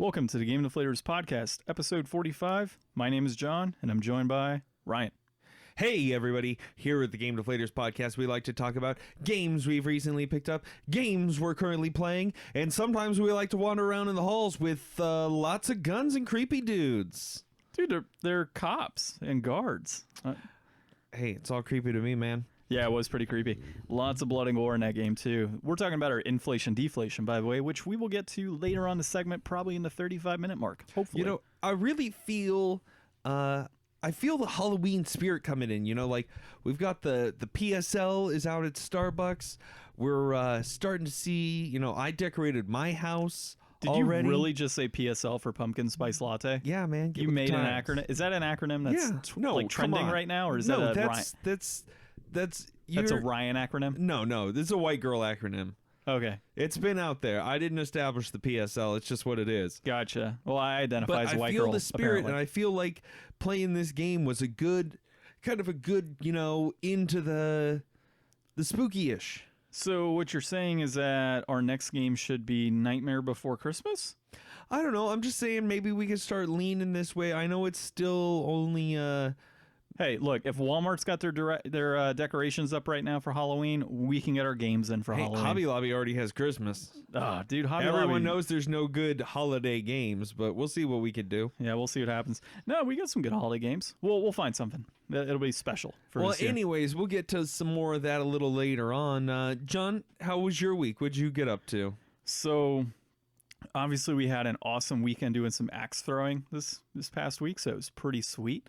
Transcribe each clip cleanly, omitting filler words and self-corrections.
Welcome to the Game Deflators Podcast, episode 45. My name is John, and I'm joined by Ryan. Hey everybody, here at the Game Deflators Podcast, we like to talk about games we've recently picked up, games we're currently playing, and sometimes we like to wander around in the halls with lots of guns and creepy dudes. Dude, they're cops and guards. Hey, it's all creepy to me, man. Yeah, it was pretty creepy. Lots of blood and gore in that game, too. We're talking about our inflation deflation, by the way, which we will get to later on the segment, probably in the 35-minute mark, hopefully. You know, I really feel... I feel the Halloween spirit coming in, you know, like we've got the PSL is out at Starbucks. We're starting to see, you know, I decorated my house already. Did you really just say PSL for pumpkin spice latte? Yeah, man. You made an acronym. Is that an acronym that's like trending right now, or is that a that's a Ryan acronym? No, this is a white girl acronym. Okay. It's been out there. I didn't establish the PSL. It's just what it is. Gotcha. Well, I identify as a white girl. But I feel the spirit, apparently. And I feel like playing this game was a good, you know, into the spooky-ish. So what you're saying is that our next game should be Nightmare Before Christmas? I don't know. I'm just saying maybe we could start leaning this way. I know it's still only... Hey, look, if Walmart's got their decorations up right now for Halloween, we can get our games in for Halloween. Hobby Lobby already has Christmas. Dude, Hobby Lobby. Everyone knows there's no good holiday games, but we'll see what we can do. Yeah, we'll see what happens. No, we got some good holiday games. We'll find something. It'll be special for us. Well, anyways, we'll get to some more of that a little later on. John, how was your week? What'd you get up to? So... obviously, we had an awesome weekend doing some axe throwing this past week, so it was pretty sweet.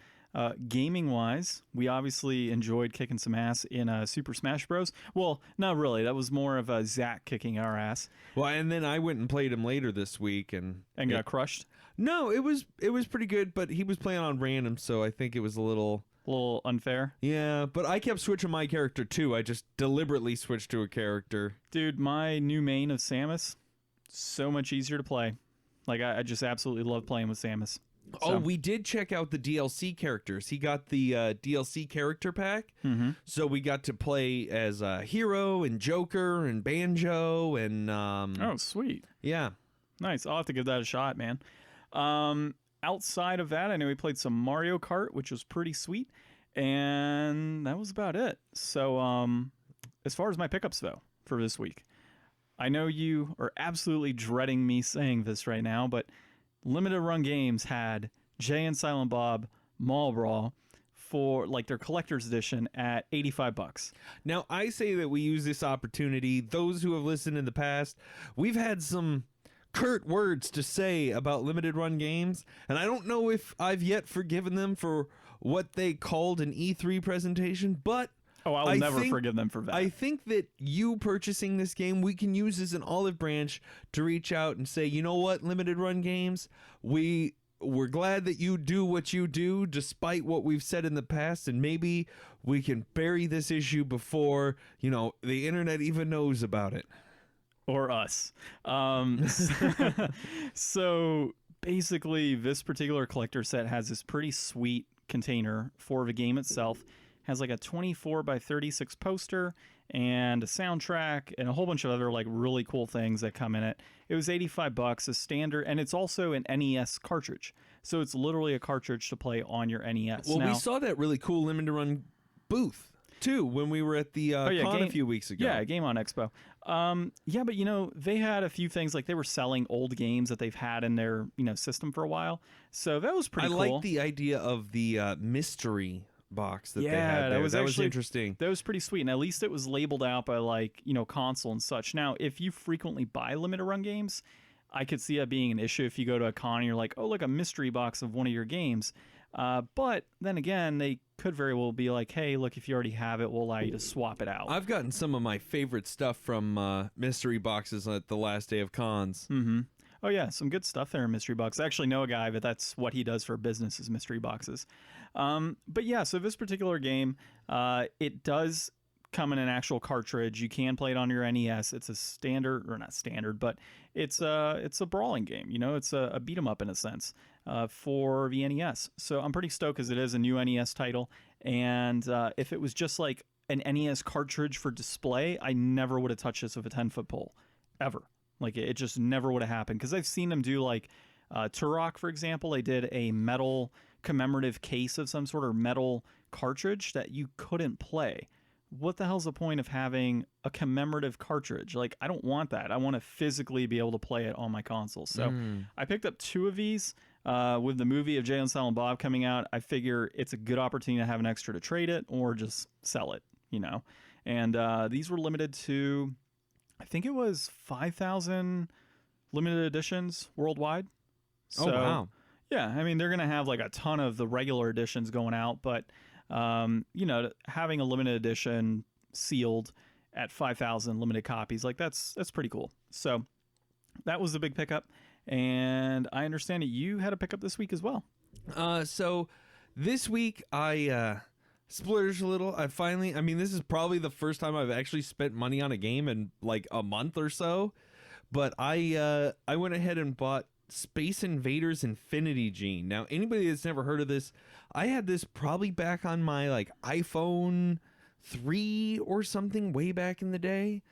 Gaming-wise, we obviously enjoyed kicking some ass in Super Smash Bros. Well, not really. That was more of Zach kicking our ass. Well, and then I went and played him later this week, and got crushed. No, it was pretty good, but he was playing on random, so I think it was a little unfair. Yeah, but I kept switching my character too. I just deliberately switched to a character. Dude, my new main of Samus, so much easier to play. Like, I just absolutely love playing with Samus. Oh, we did check out the DLC characters. He got the DLC character pack. Mm-hmm. So we got to play as Hero and Joker and Banjo and... oh, sweet. Yeah. Nice. I'll have to give that a shot, man. Outside of that, I know we played some Mario Kart, which was pretty sweet. And that was about it. So as far as my pickups, though, for this week, I know you are absolutely dreading me saying this right now, but... Limited Run Games had Jay and Silent Bob Mall Brawl for like their collector's edition at $85. Now, I say that we use this opportunity. Those who have listened in the past, we've had some curt words to say about Limited Run Games, and I don't know if I've yet forgiven them for what they called an E3 presentation, but... Oh, I'll never forgive them for that. I think that you purchasing this game, we can use as an olive branch to reach out and say, you know what, Limited Run Games, we're glad that you do what you do despite what we've said in the past, and maybe we can bury this issue before, you know, the internet even knows about it. Or us. So basically, this particular collector set has this pretty sweet container for the game itself. Has like a 24 by 36 poster and a soundtrack and a whole bunch of other like really cool things that come in it. It was $85 a standard, and it's also an NES cartridge. So it's literally a cartridge to play on your NES. Well, we saw that really cool Limited Run booth too when we were at the con a few weeks ago. Yeah, Game On Expo. Yeah, but you know, they had a few things like they were selling old games that they've had in their, you know, system for a while. So that was pretty cool. I like the idea of the mystery box that they had there. That was interesting. That was pretty sweet, and at least it was labeled out by, like, you know, console and such. Now, if you frequently buy Limited Run Games, I could see that being an issue if you go to a con and you're like, oh, look, a mystery box of one of your games. But then again, they could very well be like, hey, look, if you already have it, we'll allow you to swap it out. I've gotten some of my favorite stuff from mystery boxes at the last day of cons. Mm-hmm. Oh, yeah, some good stuff there in mystery box. I actually know a guy, but that's what he does for business is mystery boxes. But yeah, so this particular game, it does come in an actual cartridge. You can play it on your NES. It's a standard, or not standard, but it's a brawling game. You know, it's a beat 'em up in a sense for the NES. So I'm pretty stoked because it is a new NES title. And if it was just like an NES cartridge for display, I never would have touched this with a 10-foot pole, ever. Like, it just never would have happened, because I've seen them do, like, Turok, for example, they did a metal commemorative case of some sort, or metal cartridge that you couldn't play. What the hell's the point of having a commemorative cartridge? Like, I don't want that. I want to physically be able to play it on my console. So I picked up 2 of these. With the movie of Jay and Silent Bob coming out, I figure it's a good opportunity to have an extra to trade it or just sell it, you know. And these were limited to, I think it was 5,000 limited editions worldwide. So, oh, wow. Yeah, I mean, they're going to have like a ton of the regular editions going out, but, you know, having a limited edition sealed at 5,000 limited copies, like that's pretty cool. So that was the big pickup. And I understand that you had a pickup this week as well. So this week I splurged a little. I mean, this is probably the first time I've actually spent money on a game in like a month or so. But I went ahead and bought Space Invaders Infinity Gene. Now, anybody that's never heard of this, I had this probably back on my like iPhone 3 or something way back in the day.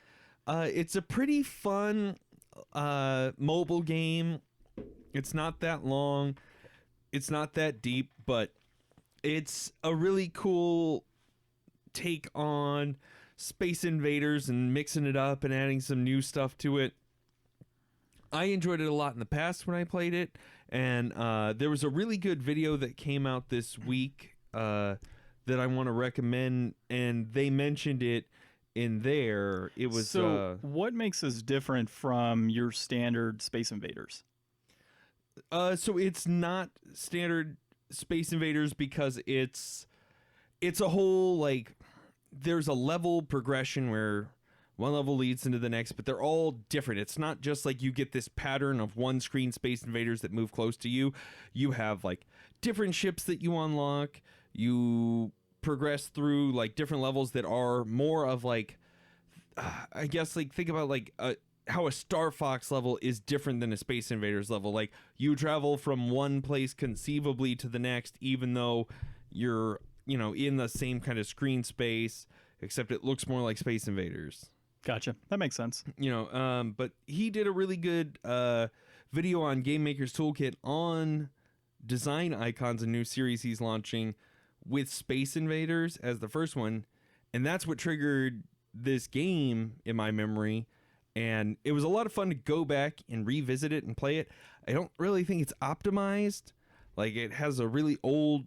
It's a pretty fun mobile game. It's not that long, it's not that deep, but it's a really cool take on Space Invaders and mixing it up and adding some new stuff to it. I enjoyed it a lot in the past when I played it, and there was a really good video that came out this week that I want to recommend, and they mentioned it in there. It was what makes this different from your standard Space Invaders? So it's not standard Space Invaders because it's a whole, like, there's a level progression where one level leads into the next, but they're all different. It's not just like you get this pattern of one screen Space Invaders that move close to you. You have like different ships that you unlock. You progress through like different levels that are more of like, I guess, like, think about like how a Star Fox level is different than a Space Invaders level. Like, you travel from one place conceivably to the next, even though you're, you know, in the same kind of screen space, except it looks more like Space Invaders. Gotcha. That makes sense. You know, but he did a really good video on Game Maker's Toolkit on design icons, a new series he's launching with Space Invaders as the first one, and that's what triggered this game in my memory. And it was a lot of fun to go back and revisit it and play it. I don't really think it's optimized. Like, it has a really old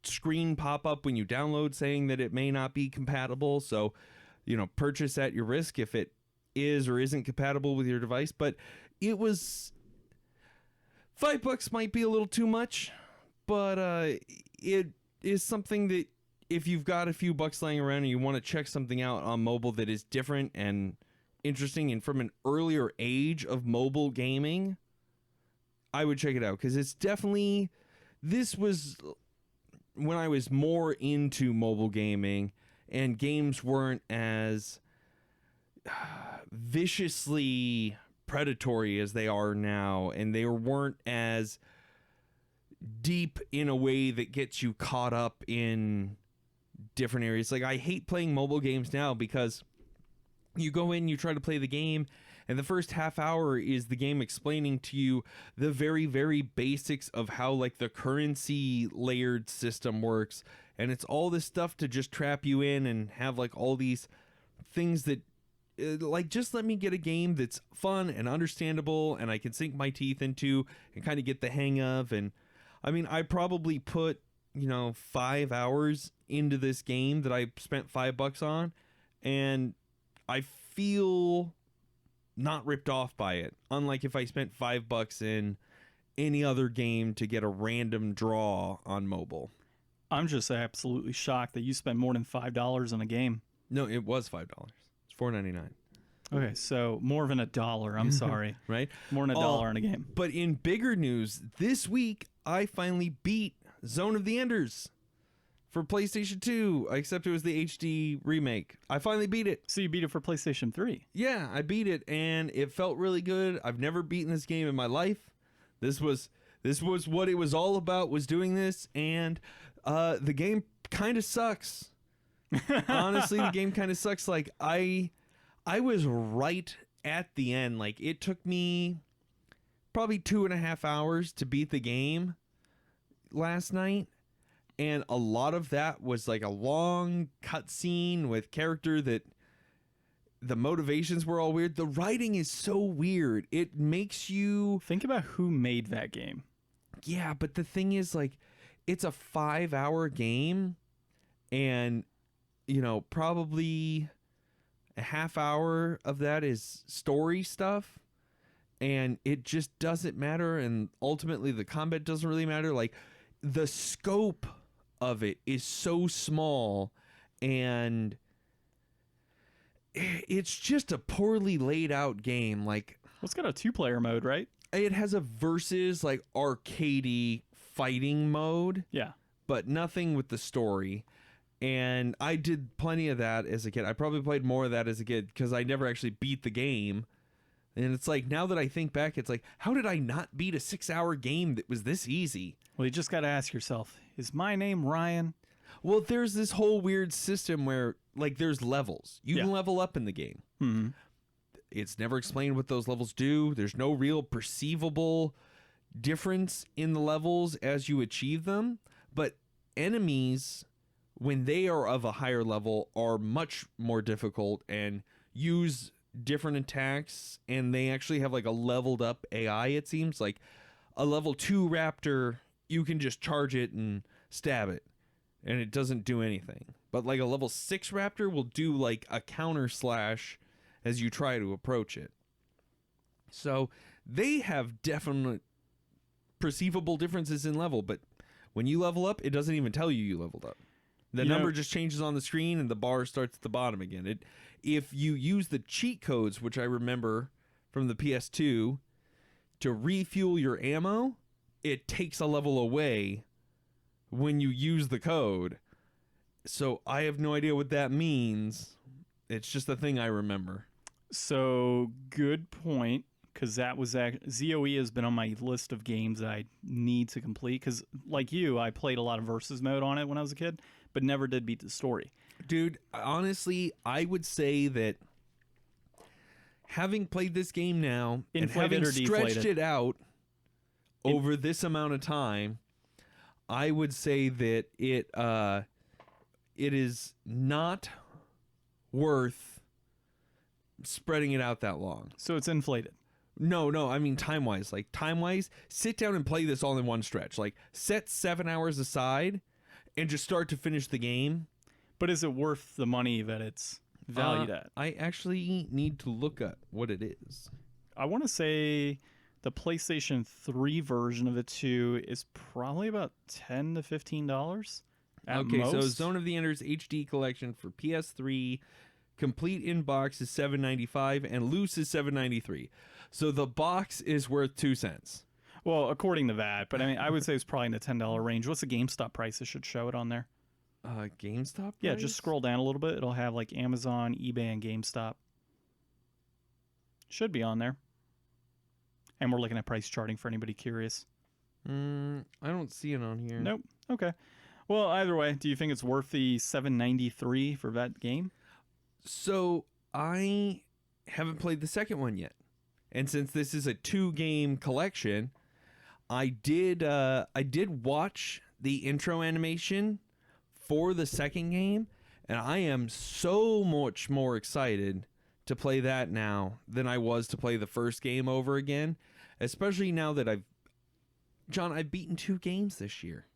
screen pop up when you download saying that it may not be compatible, so, you know, purchase at your risk if it is or isn't compatible with your device. But it was $5 might be a little too much, but it is something that if you've got a few bucks laying around and you want to check something out on mobile that is different and interesting and from an earlier age of mobile gaming, I would check it out, because it's definitely, this was when I was more into mobile gaming and games weren't as viciously predatory as they are now, and they weren't as deep in a way that gets you caught up in different areas. Like, I hate playing mobile games now because you go in, you try to play the game, and the first half hour is the game explaining to you the very, very basics of how, like, the currency layered system works. And it's all this stuff to just trap you in and have, like, all these things that, like, just let me get a game that's fun and understandable and I can sink my teeth into and kind of get the hang of. And, I mean, I probably put, you know, 5 hours into this game that I spent $5 on, and I feel not ripped off by it, unlike if I spent $5 in any other game to get a random draw on mobile. I'm just absolutely shocked that you spent more than $5 on a game. No, it was $5. It's $4.99. Okay, so more than $1. I'm sorry. Right? More than $1 on a game. But in bigger news, this week I finally beat Zone of the Enders for PlayStation 2, except it was the HD remake. I finally beat it. So you beat it for PlayStation 3? Yeah, I beat it, and it felt really good. I've never beaten this game in my life. This was what it was all about, was doing this, and the game kind of sucks. Honestly, the game kind of sucks. Like, I was right at the end. Like, it took me probably 2.5 hours to beat the game last night. And a lot of that was like a long cutscene with character that the motivations were all weird. The writing is so weird. It makes you think about who made that game. Yeah, but the thing is, like, it's a 5-hour game, and probably a half hour of that is story stuff, and it just doesn't matter. And ultimately, the combat doesn't really matter. Like, the scope of it is so small, and it's just a poorly laid out game. Like, well, it's got a 2-player mode, right? It has a versus, like, arcadey fighting mode. Yeah. But nothing with the story. And I did plenty of that as a kid. I probably played more of that as a kid because I never actually beat the game. And it's like, now that I think back, it's like, how did I not beat a 6-hour game that was this easy? Well, you just got to ask yourself, is my name Ryan? Well, there's this whole weird system where, like, there's levels. You can level up in the game. Mm-hmm. It's never explained what those levels do. There's no real perceivable difference in the levels as you achieve them. But enemies, when they are of a higher level, are much more difficult and use different attacks. And they actually have like a leveled up AI, it seems. Like a level 2 raptor, you can just charge it and stab it, and it doesn't do anything. But like a level 6 raptor will do like a counter slash as you try to approach it. So they have definite perceivable differences in level, but when you level up, it doesn't even tell you leveled up. The number just changes on the screen and the bar starts at the bottom again. If you use the cheat codes, which I remember from the PS2, to refuel your ammo, it takes a level away when you use the code. So I have no idea what that means. It's just a thing I remember. So good point, because that was ZOE has been on my list of games that I need to complete. Because like you, I played a lot of versus mode on it when I was a kid, but never did beat the story. Dude, honestly, I would say that having played this game now and having stretched it out over this amount of time, I would say that it is not worth spreading it out that long. So it's inflated. No, I mean time-wise. Like, time-wise, sit down and play this all in one stretch. Like, set 7 hours aside and just start to finish the game. But is it worth the money that it's valued at? I actually need to look at what it is. I want to say the PlayStation 3 version of it too is probably about $10 to $15 at most. So Zone of the Enders HD collection for PS3 complete in box is $7.95 and loose is $7.93. So the box is worth 2 cents. Well, according to that, but I mean, I would say it's probably in the $10 range. What's the GameStop price? It should show it on there. GameStop price? Yeah, just scroll down a little bit. It'll have like Amazon, eBay, and GameStop. Should be on there. And we're looking at price charting for anybody curious. I don't see it on here. Nope. Okay. Well, either way, do you think it's worth the $7.93 for that game? So I haven't played the second one yet. And since this is a 2-game collection, I did watch the intro animation for the second game, and I am so much more excited to play that now than I was to play the first game over again, especially now that I've beaten 2 games this year.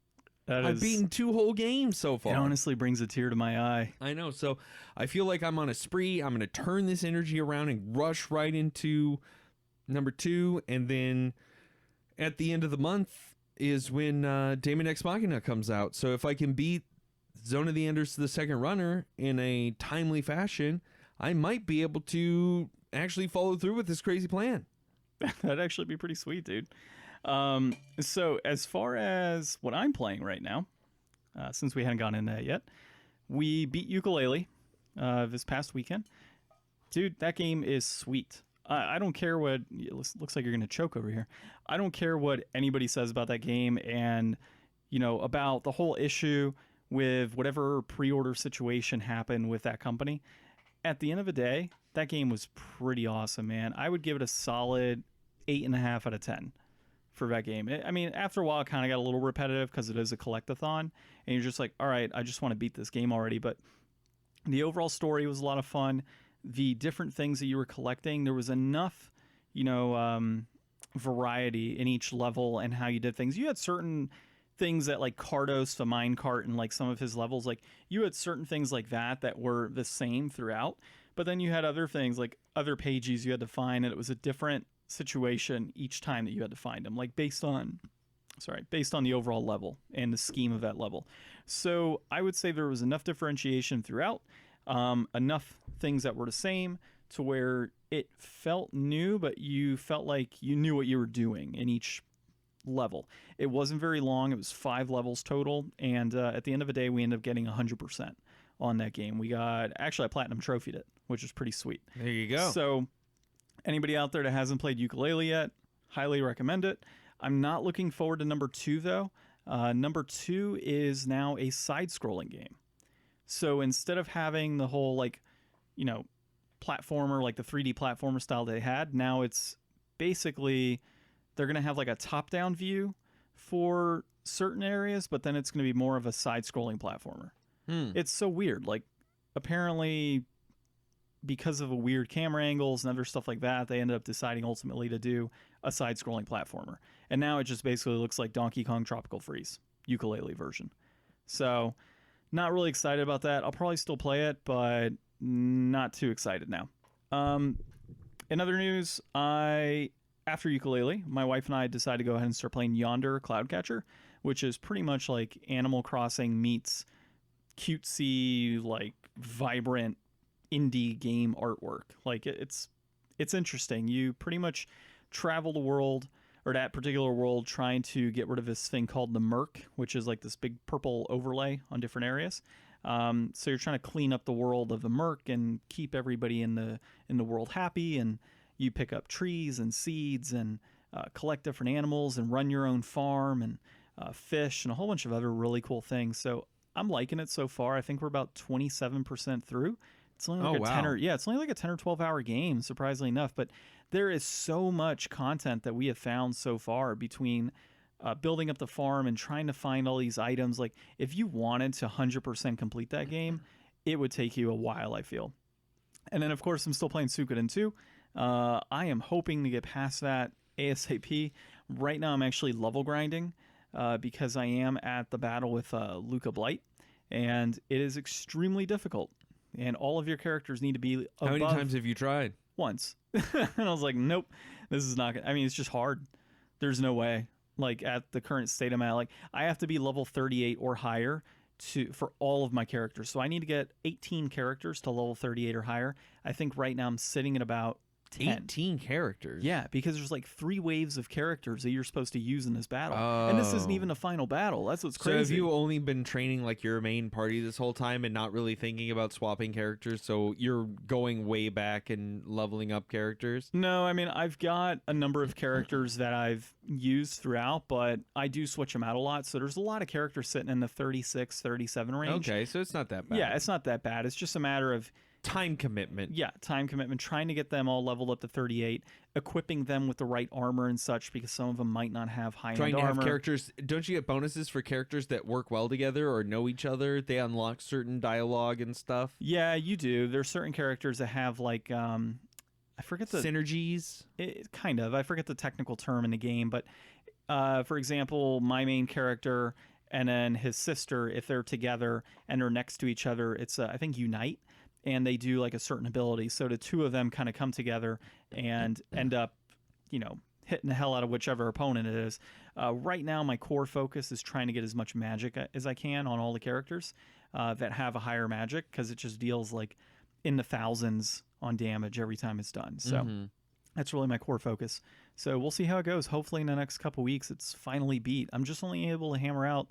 I've beaten 2 whole games so far. It honestly brings a tear to my eye. I know, so I feel like I'm on a spree. I'm going to turn this energy around and rush right into number 2, and then at the end of the month is when Daemon X Machina comes out. So if I can beat Zone of the Enders to the second runner in a timely fashion, I might be able to actually follow through with this crazy plan. That'd actually be pretty sweet, dude. So as far as what I'm playing right now, since we hadn't gotten into that yet, we beat Ukulele this past weekend. Dude, that game is sweet. I don't care what... It looks like you're going to choke over here. I don't care what anybody says about that game and, about the whole issue with whatever pre-order situation happened with that company. At the end of the day, that game was pretty awesome, man. I would give it a solid 8.5 out of 10 for that game. I mean, after a while, it kind of got a little repetitive because it is a collectathon, and you're just like, all right, I just want to beat this game already. But the overall story was a lot of fun. The different things that you were collecting, there was enough, variety in each level and how you did things. You had certain things that, like Cardos, the minecart, and like some of his levels, like you had certain things like that were the same throughout. But then you had other things like other pages you had to find, and it was a different situation each time that you had to find them, like based on the overall level and the scheme of that level. So I would say there was enough differentiation throughout, enough things that were the same to where it felt new, but you felt like you knew what you were doing in each level. It wasn't very long. It was 5 levels total, and at the end of the day, we ended up getting 100% on that game. I platinum trophied it, which is pretty sweet. There you go. So anybody out there that hasn't played Yooka-Laylee yet, highly recommend it. I'm not looking forward to number 2 though. Number 2 is now a side-scrolling game. So instead of having the whole platformer, like the 3D platformer style they had, now it's basically they're going to have like a top-down view for certain areas, but then it's going to be more of a side-scrolling platformer. It's so weird. Like, apparently, because of a weird camera angles and other stuff like that, they ended up deciding ultimately to do a side-scrolling platformer. And now it just basically looks like Donkey Kong Tropical Freeze, Yooka-Laylee version. So, not really excited about that. I'll probably still play it, but not too excited now. In other news, after Yooka-Laylee, my wife and I decided to go ahead and start playing Yonder Cloudcatcher, which is pretty much like Animal Crossing meets cutesy, like vibrant indie game artwork. Like it's interesting. You pretty much travel the world, or that particular world, trying to get rid of this thing called the Murk, which is like this big purple overlay on different areas. So you're trying to clean up the world of the Murk and keep everybody in the world happy, and you pick up trees and seeds and collect different animals and run your own farm and fish and a whole bunch of other really cool things. So I'm liking it so far. I think we're about 27% through. It's only like it's only like a 10 or 12 hour game, surprisingly enough. But there is so much content that we have found so far between building up the farm and trying to find all these items. Like, if you wanted to 100% complete that game, it would take you a while, I feel. And then, of course, I'm still playing Suikoden 2. I am hoping to get past that ASAP. Right now, I'm actually level grinding because I am at the battle with Luca Blight, and it is extremely difficult. And all of your characters need to be above. How many times have you tried? Once. And I was like, nope, this is not good. I mean, it's just hard. There's no way. Like, at the current state I'm at, like, I have to be level 38 or higher for all of my characters. So I need to get 18 characters to level 38 or higher. I think right now I'm sitting at about 10. 18 characters? Yeah, because there's like 3 waves of characters that you're supposed to use in this battle. And this isn't even a final battle. That's what's crazy. So have you only been training like your main party this whole time and not really thinking about swapping characters? So you're going way back and leveling up characters? No, I mean, I've got a number of characters that I've used throughout, but I do switch them out a lot. So there's a lot of characters sitting in the 36, 37 range. Okay, so it's not that bad. Yeah, it's not that bad. It's just a matter of time commitment. Yeah, time commitment. Trying to get them all leveled up to 38, equipping them with the right armor and such, because some of them might not have high-end armor. Trying to have characters. Don't you get bonuses for characters that work well together or know each other? They unlock certain dialogue and stuff. Yeah, you do. There's certain characters that have like I forget the synergies. Kind of. I forget the technical term in the game, but for example, my main character and then his sister, if they're together and they're next to each other, it's I think Unite. And they do like a certain ability. So the two of them kind of come together and end up, hitting the hell out of whichever opponent it is. Right now, my core focus is trying to get as much magic as I can on all the characters that have a higher magic, because it just deals like in the thousands on damage every time it's done. So that's really my core focus. So we'll see how it goes. Hopefully in the next couple weeks, it's finally beat. I'm just only able to hammer out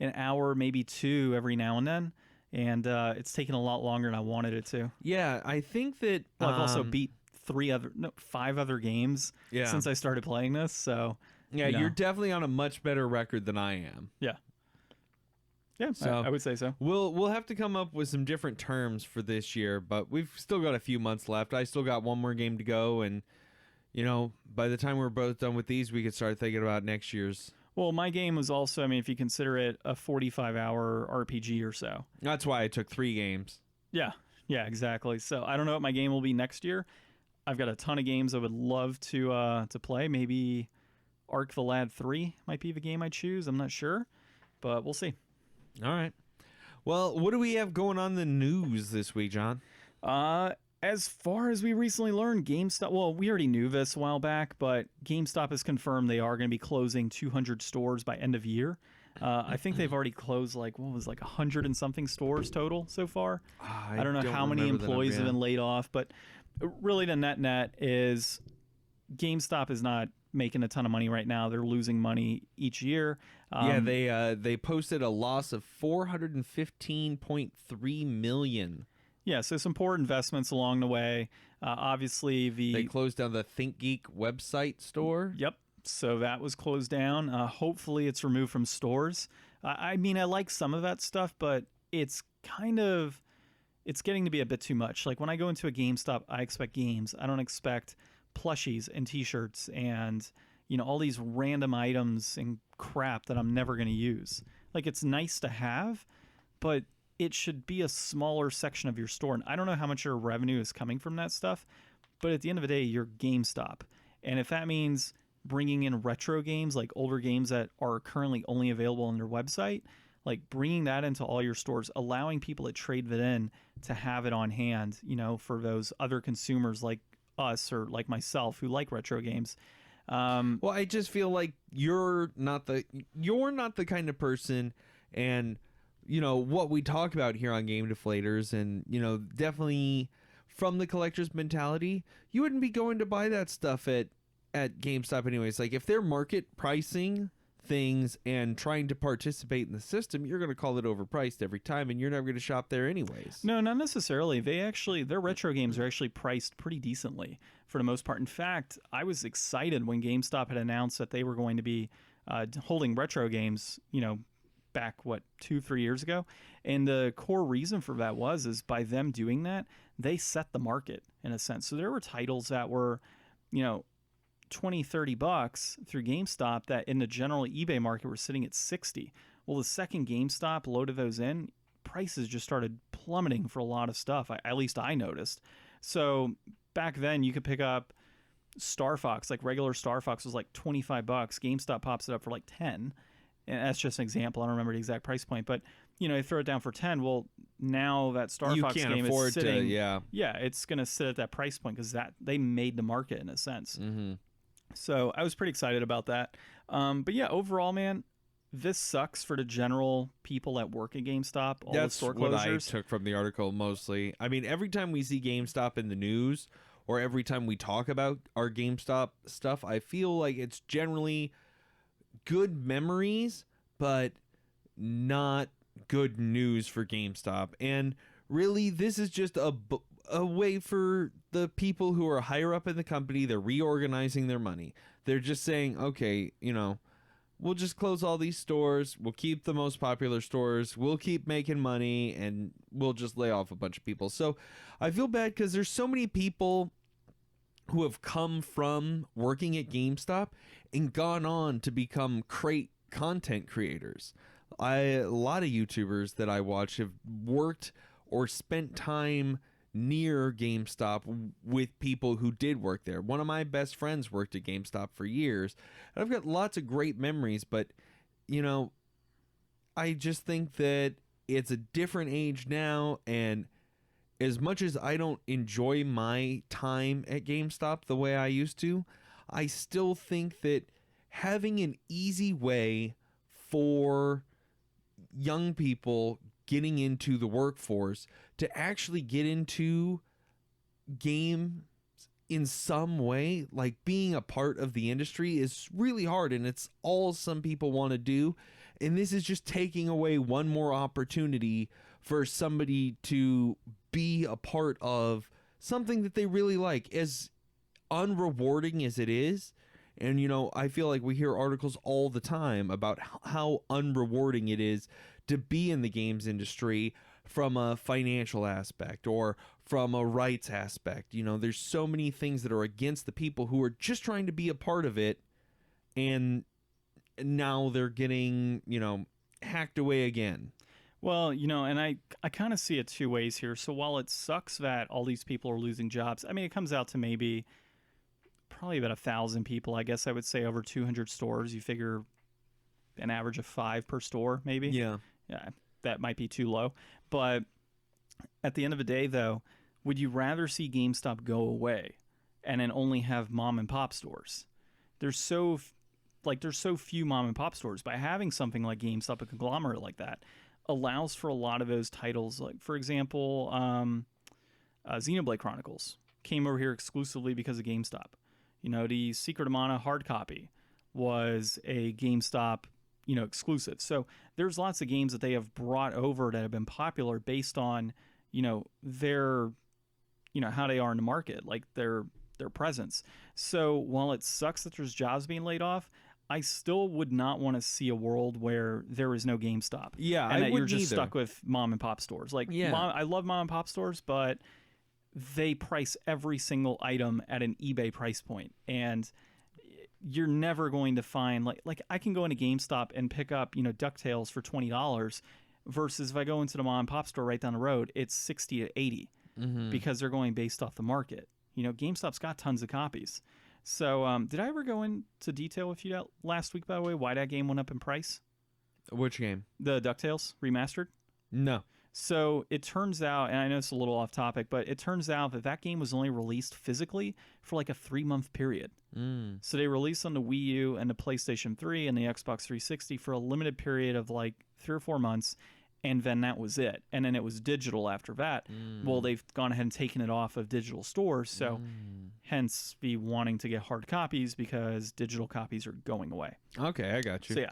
an hour, maybe 2 every now and then. And it's taken a lot longer than I wanted it to. Yeah, I think that I've also beat 5 other games since I started playing this. So yeah, you're definitely on a much better record than I am. Yeah, so I would say so. We'll have to come up with some different terms for this year, but we've still got a few months left. I still got one more game to go, and by the time we're both done with these, we could start thinking about next year's. Well, my game was also, I mean, if you consider it a 45-hour RPG or so. That's why I took 3 games. Yeah, exactly. So I don't know what my game will be next year. I've got a ton of games I would love to play. Maybe Ark the Lad 3 might be the game I choose. I'm not sure, but we'll see. All right. Well, what do we have going on in the news this week, John? As far as we recently learned, GameStop, well, we already knew this a while back, but GameStop has confirmed they are going to be closing 200 stores by end of year. I think they've already closed 100 and something stores total so far. I don't know how many employees have been laid off, but really the net is GameStop is not making a ton of money right now. They're losing money each year. They posted a loss of $415.3 million. Yeah, so some poor investments along the way. Obviously, they closed down the ThinkGeek website store. Yep, so that was closed down. Hopefully, it's removed from stores. I mean, I like some of that stuff, but it's getting to be a bit too much. Like when I go into a GameStop, I expect games. I don't expect plushies and T-shirts and all these random items and crap that I'm never going to use. Like it's nice to have, but it should be a smaller section of your store. And I don't know how much your revenue is coming from that stuff, but at the end of the day, you're GameStop. And if that means bringing in retro games, like older games that are currently only available on their website, like bringing that into all your stores, allowing people that trade that in to have it on hand, for those other consumers like us or like myself who like retro games. Well, I just feel like you're not the kind of person, and what we talk about here on Game Deflators, and definitely from the collector's mentality, you wouldn't be going to buy that stuff at GameStop anyways. Like if they're market pricing things and trying to participate in the system, you're going to call it overpriced every time, and you're never going to shop there anyways. No, not necessarily. Their retro games are actually priced pretty decently for the most part. In fact, I was excited when GameStop had announced that they were going to be holding retro games, back 2-3 years ago. And the core reason for that is by them doing that, they set the market in a sense. So there were titles that were, $20-$30 through GameStop that in the general eBay market were sitting at 60. Well, the second GameStop loaded those in, prices just started plummeting for a lot of stuff. At least I noticed. So back then you could pick up Star Fox, like regular Star Fox was like $25. GameStop pops it up for like 10. And that's just an example. I don't remember the exact price point, but they throw it down for 10. Well, now that Star Fox game is sitting, it's going to sit at that price point because that they made the market in a sense. Mm-hmm. So I was pretty excited about that. But yeah, overall, man, this sucks for the general people that work at GameStop. All That's the store what closures. I took from the article mostly. I mean, every time we see GameStop in the news, or every time we talk about our GameStop stuff, I feel like it's generally good memories, but not good news for GameStop. And really, this is just a way for the people who are higher up in the company. They're reorganizing their money. They're just saying, okay, we'll just close all these stores. We'll keep the most popular stores. We'll keep making money, and we'll just lay off a bunch of people. So I feel bad because there's so many people who have come from working at GameStop and gone on to become content creators. A lot of YouTubers that I watch have worked or spent time near GameStop with people who did work there. One of my best friends worked at GameStop for years, and I've got lots of great memories, but I just think that it's a different age now, and as much as I don't enjoy my time at GameStop the way I used to, I still think that having an easy way for young people getting into the workforce to actually get into games in some way, like being a part of the industry, is really hard, and it's all some people want to do. And this is just taking away one more opportunity for somebody to be a part of something that they really like, as unrewarding as it is. And I feel like we hear articles all the time about how unrewarding it is to be in the games industry from a financial aspect or from a rights aspect. You know, there's so many things that are against the people who are just trying to be a part of it, and now they're getting, you know, hacked away again. Well, you know, and I kind of see it two ways here. So while it sucks that all these people are losing jobs, I mean, it comes out to maybe probably about 1,000 people, I guess I would say, over 200 stores. You figure an average of 5 per store, maybe. Yeah. Yeah, that might be too low. But at the end of the day, though, would you rather see GameStop go away and then only have mom and pop stores? There's so few mom and pop stores. By having something like GameStop, a conglomerate like that, allows for a lot of those titles. Like, for example, Xenoblade Chronicles came over here exclusively because of GameStop. You know, the Secret of Mana hard copy was a GameStop, you know, exclusive. So there's lots of games that they have brought over that have been popular based on, you know, their, you know, how they are in the market, like their presence. So while it sucks that there's jobs being laid off, I still would not want to see a world where there is no GameStop. Yeah, and I that you're wouldn't just either. stuck with mom and pop stores. Like, Yeah. I love mom and pop stores, but they price every single item at an eBay price point, and you're never going to find like I can go into GameStop and pick up, you know, DuckTales for $20, versus if I go into the mom and pop store right down the road, it's 60 to 80 because they're going based off the market. You know, GameStop's got tons of copies. So, did I ever go into detail with you that last week, by the way, why that game went up in price? Which game? The DuckTales remastered? No. So it turns out, and I know it's a little off topic, but it turns out that that game was only released physically for like a 3-month period. So they released on the Wii U and the PlayStation 3 and the Xbox 360 for a limited period of like 3 or 4 months, and then that was it. And then it was digital after that. Well, they've gone ahead and taken it off of digital stores, so hence be wanting to get hard copies because digital copies are going away. Okay, I got you. So yeah,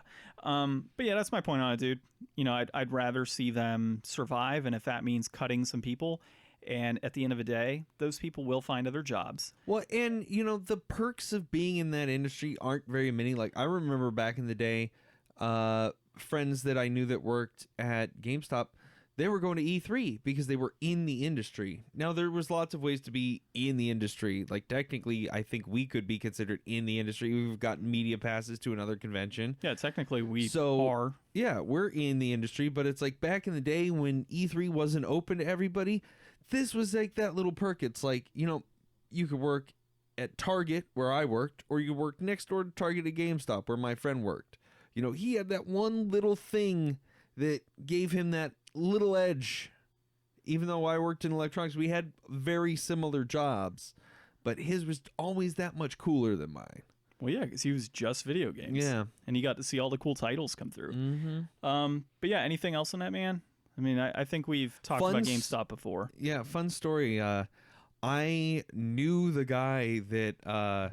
but yeah, that's my point on it, dude. You know, I'd rather see them survive, and if that means cutting some people, and at the end of the day, those people will find other jobs. Well, and you know, the perks of being in that industry aren't very many. Like, I remember back in the day, friends that I knew that worked at GameStop, they were going to E3 because they were in the industry. Now, there was lots of ways to be in the industry. Like, technically, I think we could be considered in the industry. We've gotten media passes to another convention. Yeah, technically we So, are. Yeah, we're in the industry, but it's like back in the day when E3 wasn't open to everybody, this was like that little perk. It's like, you know, you could work at Target where I worked, or you could work next door to Target at GameStop where my friend worked. You know, he had that one little thing that gave him that little edge. Even though I worked in electronics, we had very similar jobs, but his was always that much cooler than mine. Well, yeah, because he was just video games. Yeah. And he got to see all the cool titles come through. But yeah, anything else on that, man? I mean, I think we've talked about GameStop before. Yeah, fun story. I knew the guy that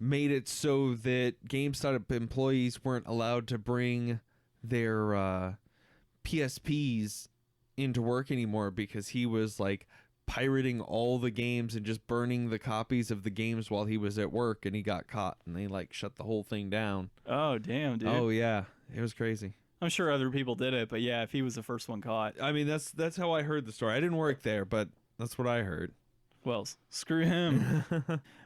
made it so that GameStop employees weren't allowed to bring their PSPs into work anymore because he was like pirating all the games and just burning the copies of the games while he was at work, and he got caught and they like shut the whole thing down. Oh, damn, dude. Oh yeah, it was crazy. I'm sure other people did it, but yeah, if he was the first one caught. I mean, that's how I heard the story. I didn't work there, but that's what I heard. Well, screw him.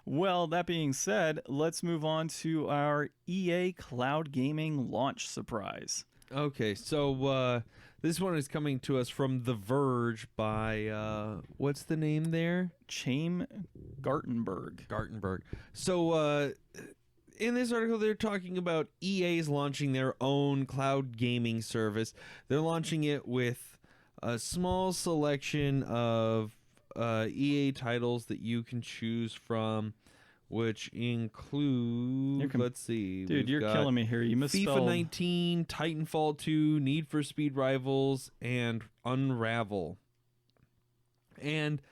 Well, that being said, let's move on to our EA Cloud Gaming launch surprise. Okay, so this one is coming to us from The Verge by, what's the name there? Chaim Gartenberg. Gartenberg. So in this article, they're talking about EA's launching their own cloud gaming service. They're launching it with a small selection of EA titles that you can choose from, which include, let's see. Dude, you're killing me here. You misspelled. FIFA 19, Titanfall 2, Need for Speed Rivals, and Unravel. And,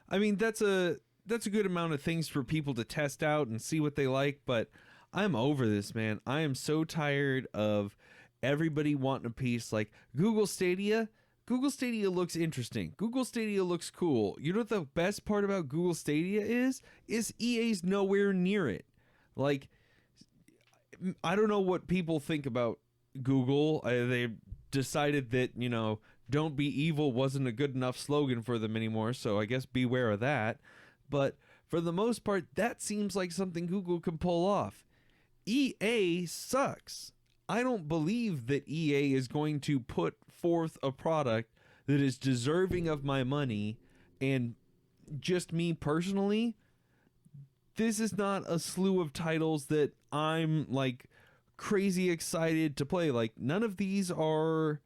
I mean, that's a good amount of things for people to test out and see what they like, but I'm over this, man. I am so tired of everybody wanting a piece. Like, Google Stadia looks interesting. Google Stadia looks cool. You know what the best part about Google Stadia is? EA's nowhere near it. Like, I don't know what people think about Google. They decided that, you know, "Don't be evil" wasn't a good enough slogan for them anymore, so I guess beware of that. But for the most part, that seems like something Google can pull off. EA sucks. I don't believe that EA is going to put forth a product that is deserving of my money. And just me personally, this is not a slew of titles that I'm like crazy excited to play. Like, none of these are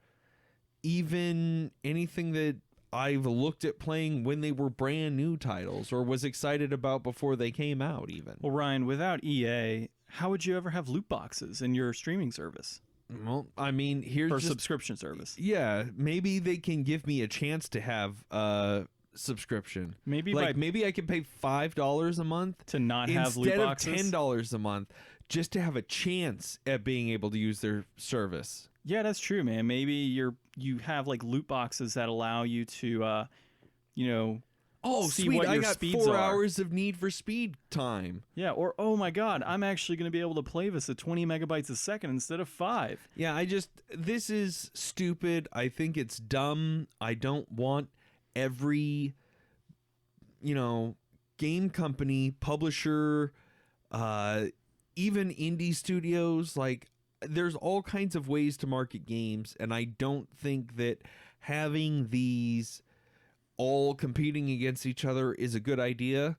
even anything that I've looked at playing when they were brand new titles or was excited about before they came out even. Well, Ryan, without EA, how would you ever have loot boxes in your streaming service? Well, I mean, here's or just, subscription service. Yeah, maybe they can give me a chance to have a subscription. Maybe maybe I can pay $5 a month to not have loot boxes instead of $10 a month, just to have a chance at being able to use their service. Yeah, that's true, man. Maybe you have like loot boxes that allow you to, see sweet! what I your got speeds 4 are. hours of Need for Speed time. Yeah, or oh my God, I'm actually going to be able to play this at 20 megabytes a second instead of 5. Yeah, this is stupid. I think it's dumb. I don't want every, game company, publisher, even indie studios, like, there's all kinds of ways to market games, and I don't think that having these all competing against each other is a good idea.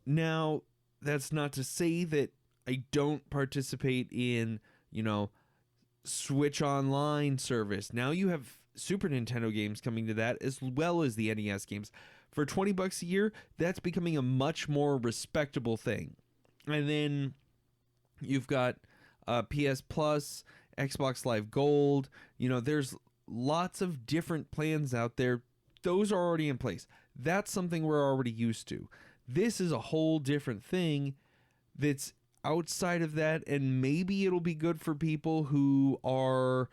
Now, that's not to say that I don't participate in, Switch Online service. Now you have Super Nintendo games coming to that, as well as the NES games. For $20 a year, that's becoming a much more respectable thing. And then you've got PS Plus, Xbox Live Gold. There's lots of different plans out there. Those are already in place. That's something we're already used to. This is a whole different thing that's outside of that, and maybe it'll be good for people who are,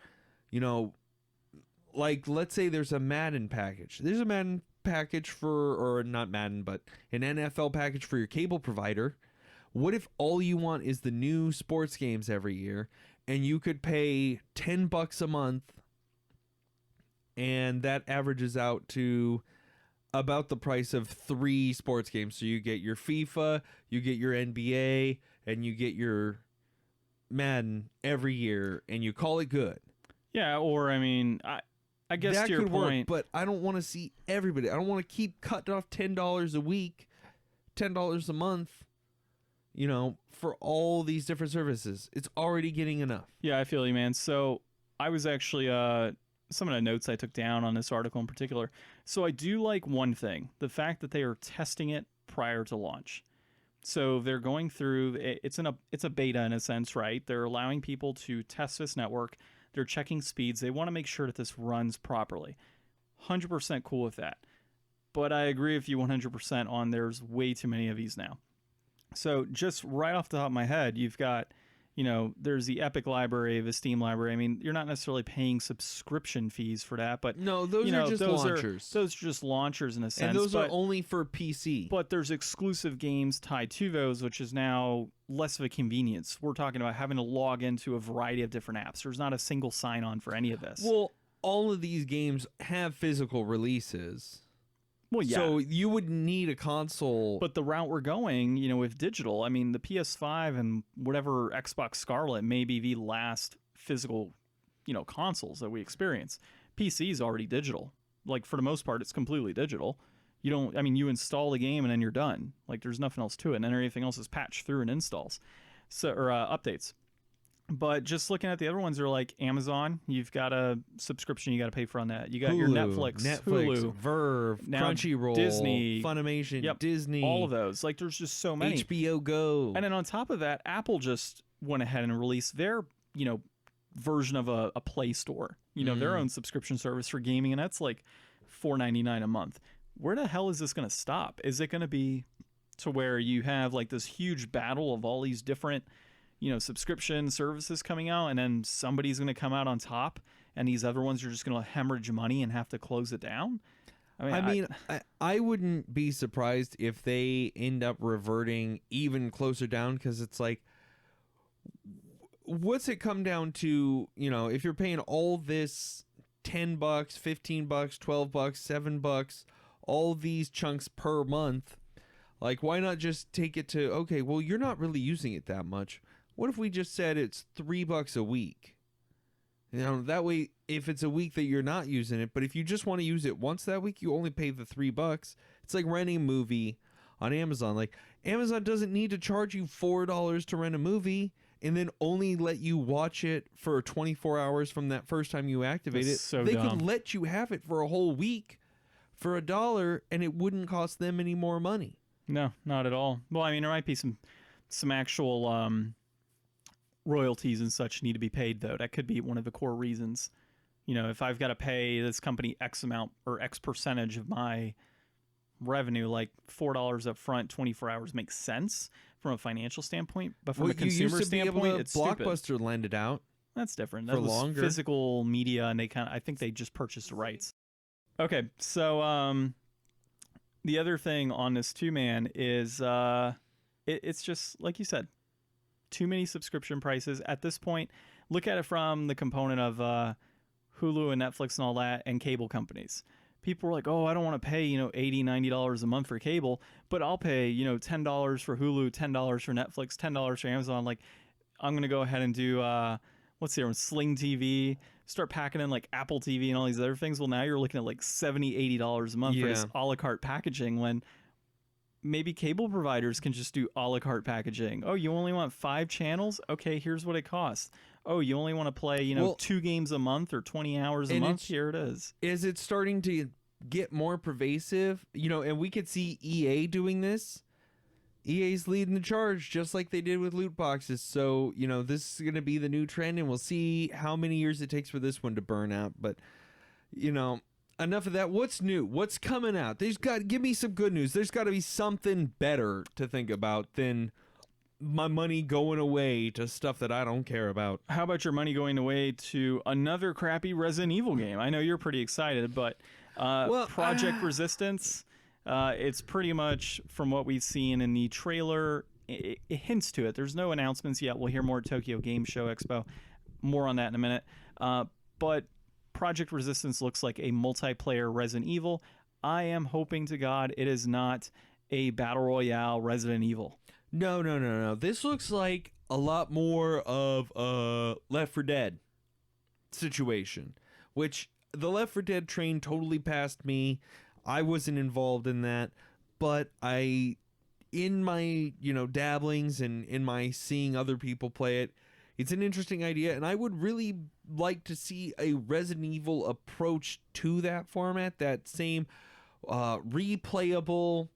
like, let's say there's a Madden package. There's a Madden package or not Madden, but an NFL package for your cable provider. What if all you want is the new sports games every year, and you could pay $10 a month, and that averages out to about the price of 3 sports games? So you get your FIFA, you get your NBA, and you get your Madden every year, and you call it good. Yeah, or I mean, I guess that to your could point, work, but I don't want to see everybody. I don't want to keep cutting off $10 a week, $10 a month, for all these different services. It's already getting enough. Yeah, I feel you, man. So I was actually some of the notes I took down on this article in particular. So I do like one thing, the fact that they are testing it prior to launch. So they're going through, it's a beta in a sense, right? They're allowing people to test this network. They're checking speeds. They want to make sure that this runs properly. 100% cool with that. But I agree with you 100% on there's way too many of these now. So just right off the top of my head, you've got, there's the Epic library, the Steam library. I mean, you're not necessarily paying subscription fees for that, but no, those are just launchers. Those are just launchers in a sense. And those are only for PC. But there's exclusive games tied to those, which is now less of a convenience. We're talking about having to log into a variety of different apps. There's not a single sign-on for any of this. Well, all of these games have physical releases. Well, yeah. So you would need a console. But the route we're going, with digital, I mean, the PS5 and whatever Xbox Scarlet may be the last physical, consoles that we experience. PC is already digital. Like, for the most part, it's completely digital. You install the game and then you're done. Like, there's nothing else to it. And then everything else is patched through and installs. Or updates. But just looking at the other ones, they're like Amazon. You've got a subscription you got to pay for on that. You got Hulu, your Netflix, Hulu, Verve, now Crunchyroll, Disney, Funimation, Disney, all of those. Like, there's just so many. HBO Go. And then on top of that, Apple just went ahead and released their, version of a Play Store. Their own subscription service for gaming, and that's like $4.99 a month. Where the hell is this going to stop? Is it going to be to where you have like this huge battle of all these different subscription services coming out, and then somebody's going to come out on top, and these other ones are just going to hemorrhage money and have to close it down? I wouldn't be surprised if they end up reverting even closer down, because it's like, what's it come down to? If you're paying all this $10, $15, $12, $7, all these chunks per month. Like, why not just take it to, okay, well, you're not really using it that much. What if we just said it's $3 a week? That way, if it's a week that you're not using it, but if you just want to use it once that week, you only pay the $3. It's like renting a movie on Amazon. Like, Amazon doesn't need to charge you $4 to rent a movie and then only let you watch it for 24 hours from that first time you activate it. So they dumb. could let you have it for a whole week for $1 and it wouldn't cost them any more money. No, not at all. Well, I mean, there might be some actual royalties and such need to be paid, though. That could be one of the core reasons. If I've got to pay this company X amount or X percentage of my revenue, like $4 up front, 24 hours makes sense from a financial standpoint. But from a consumer standpoint, it's Blockbuster stupid. lend it out. That's different. For That was longer. physical media, and I think they just purchased the rights. Okay, so the other thing on this too, man, is it's just like you said, too many subscription prices at this point. Look at it from the component of Hulu and Netflix and all that, and cable companies. People were like, oh, I don't want to pay $80, $90 a month for cable, but I'll pay $10 for Hulu, $10 for Netflix, $10 for Amazon. Like, I'm gonna go ahead and do what's the other one, Sling TV. Start packing in like Apple TV and all these other things. Well, now you're looking at like $70, $80 a month for this a la carte packaging, when maybe cable providers can just do a la carte packaging. Oh, you only want 5 channels? Okay, here's what it costs. Oh, you only want to play 2 games a month or 20 hours a month? Here it is. Is it starting to get more pervasive? And we could see EA doing this. EA's leading the charge, just like they did with loot boxes. So, this is going to be the new trend, and we'll see how many years it takes for this one to burn out. But, enough of that. What's new? What's coming out? Give me some good news. There's got to be something better to think about than my money going away to stuff that I don't care about. How about your money going away to another crappy Resident Evil game? I know you're pretty excited, but Project Resistance... it's pretty much, from what we've seen in the trailer, it hints to it. There's no announcements yet. We'll hear more at Tokyo Game Show Expo. More on that in a minute. But Project Resistance looks like a multiplayer Resident Evil. I am hoping to God it is not a Battle Royale Resident Evil. No. This looks like a lot more of a Left 4 Dead situation, which the Left 4 Dead train totally passed me. I wasn't involved in that, but in my, dabblings and in my seeing other people play it, it's an interesting idea, and I would really like to see a Resident Evil approach to that format, that same replayable,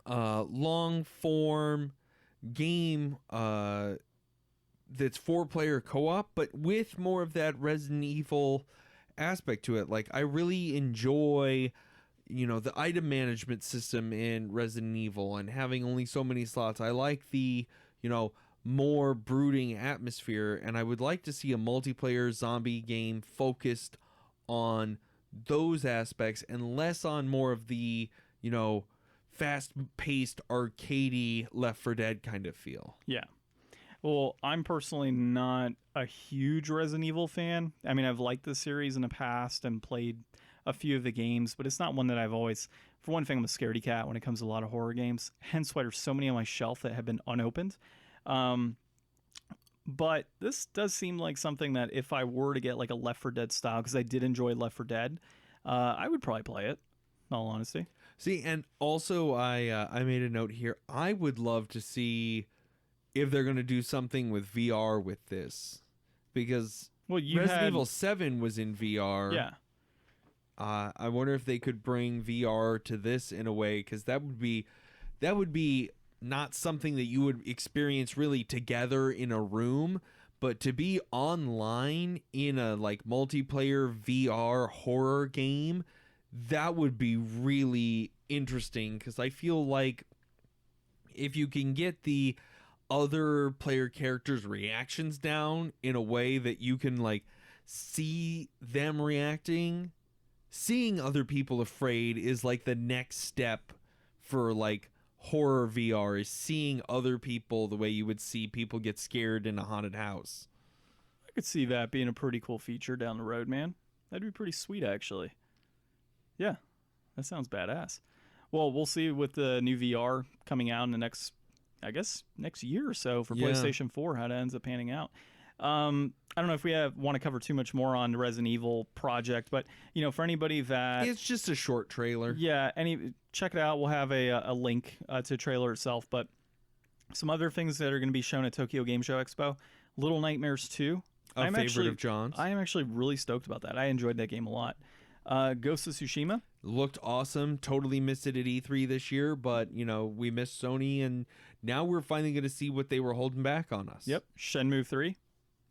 long-form game that's 4-player co-op, but with more of that Resident Evil aspect to it. Like, I really enjoy the item management system in Resident Evil and having only so many slots. I like the more brooding atmosphere, and I would like to see a multiplayer zombie game focused on those aspects and less on more of the fast-paced arcadey Left 4 Dead kind of feel. Yeah. Well, I'm personally not a huge Resident Evil fan. I mean, I've liked the series in the past and played a few of the games, but it's not one that I've always... For one thing, I'm a scaredy cat when it comes to a lot of horror games, hence why there's so many on my shelf that have been unopened. But this does seem like something that if I were to get like a Left 4 Dead style, because I did enjoy Left 4 Dead, I would probably play it, in all honesty. See, and also I made a note here. I would love to see if they're going to do something with VR with this, because Resident Evil 7 was in VR. Yeah. I wonder if they could bring VR to this in a way, because that would be not something that you would experience really together in a room, but to be online in a like multiplayer VR horror game, that would be really interesting, because I feel like if you can get the other player characters' reactions down in a way that you can like see them reacting, seeing other people afraid is like the next step for like horror VR, is seeing other people the way you would see people get scared in a haunted house. I could see that being a pretty cool feature down the road, man. That'd be pretty sweet, actually. Yeah, that sounds badass. Well, we'll see with the new VR coming out in the next year or so for PlayStation 4, how it ends up panning out. I don't know if we want to cover too much more on the Resident Evil project, but for anybody that it's just a short trailer. Yeah, check it out. We'll have a link to the trailer itself, but some other things that are going to be shown at Tokyo Game Show Expo. Little Nightmares 2. A favorite of John's. I am actually really stoked about that. I enjoyed that game a lot. Ghost of Tsushima. Looked awesome. Totally missed it at E3 this year, but, we missed Sony, and now we're finally going to see what they were holding back on us. Yep. Shenmue 3.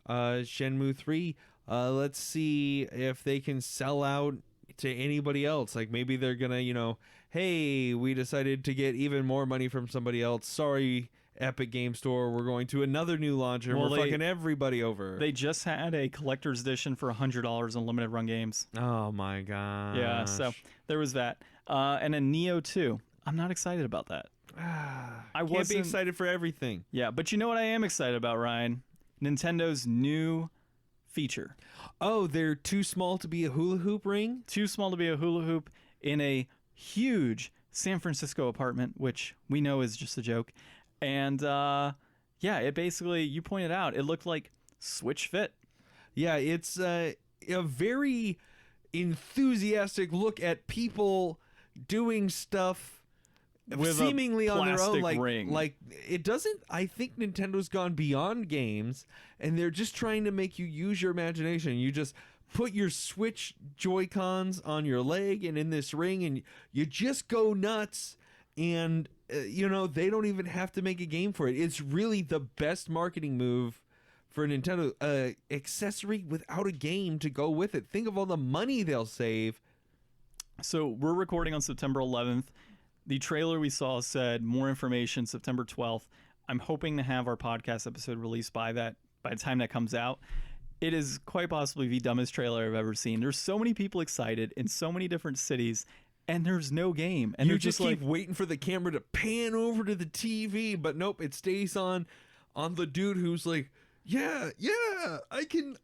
Shenmue 3. Let's see if they can sell out to anybody else. Like, maybe they're going to, hey, we decided to get even more money from somebody else. Sorry, Epic Game Store, we're going to another new launch and we're fucking everybody over. They just had a collector's edition for $100 on limited run games. Oh my god. Yeah, so there was that. And then Neo 2. I'm not excited about that. I can't be excited for everything. Yeah, but you know what I am excited about, Ryan? Nintendo's new feature. Oh, they're too small to be a hula hoop ring? Too small to be a hula hoop in a huge San Francisco apartment, which we know is just a joke. And it basically, you pointed out, it looked like Switch Fit. Yeah, it's a very enthusiastic look at people doing stuff with seemingly on their own. Ring. Like it doesn't. I think Nintendo's gone beyond games, and they're just trying to make you use your imagination. You just put your Switch Joy-Cons on your leg and in this ring, and you just go nuts. And they don't even have to make a game for it. It's really the best marketing move for Nintendo. Accessory without a game to go with it. Think of all the money they'll save. So we're recording on September 11th. The trailer we saw said more information September 12th. I'm hoping to have our podcast episode released by the time that comes out. It is quite possibly the dumbest trailer I've ever seen. There's so many people excited in so many different cities, and there's no game. And you just keep waiting for the camera to pan over to the TV, but nope, it stays on the dude who's like, yeah, I can